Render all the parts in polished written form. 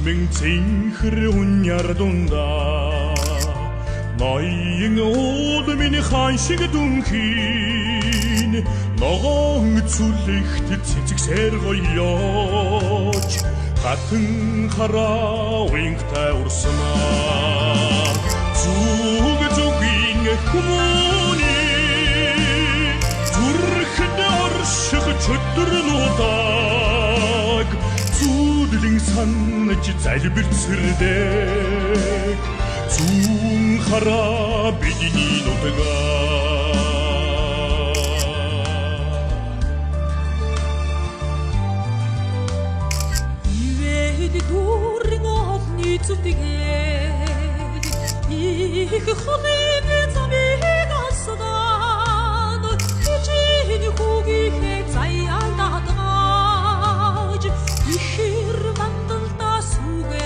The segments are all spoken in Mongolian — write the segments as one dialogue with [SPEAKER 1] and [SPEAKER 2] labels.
[SPEAKER 1] Цэнхэр уньярдунда ноён ууд миний хаан шиг дүнхийн ногоон зүлэгт цэцэгсээр гоёч хатан хараа уянгатай урсанаа зүг зүгийн хүмүүний зүрхэд орших чөтгөрнүүдэг зүудлэн санаж залбирцэрдэг зүүн хараа бидний нутгаа
[SPEAKER 2] ивэд дүүрэн олны зүвдэгээд их хоныг замыг алсадан ичийн хүүгийнхээ заяалдаадгааж ихэр мандалда сүгэ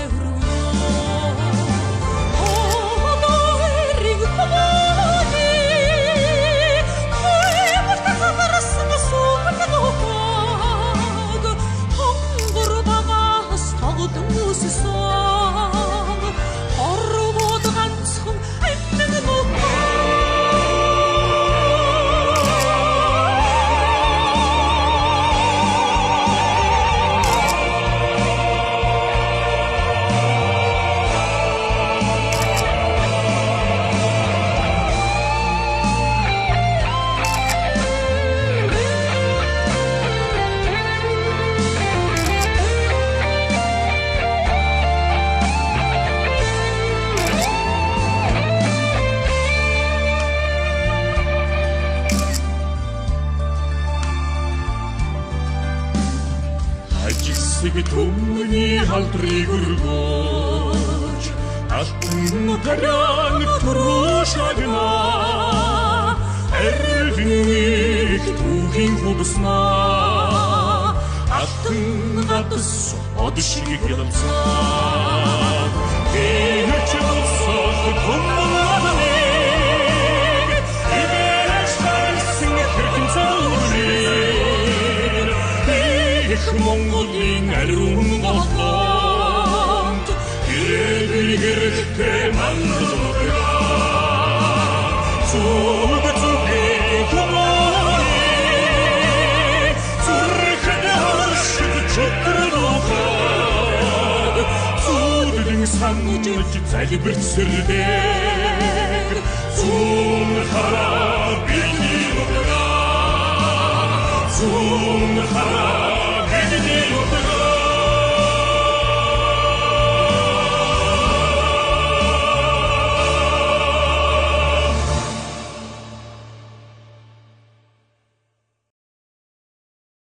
[SPEAKER 1] Түмний халдрыг өргөж алтан таран турушагна эрвиник түүхийн худснаа алтан гадс одшиг хэлцээ гэнэч болсох түмний эвэшсэн хэрхэн цаурын их Монголын алрун голлонд ирээдүйгэрхтэй мандалгаа зүг зүгийн хүмүүний зүрхэд оршиж чөтгөрнүүдэг зүудлэн санаж залбирцэрдэг зүүн хараа бидний нутгаа зүүн хараа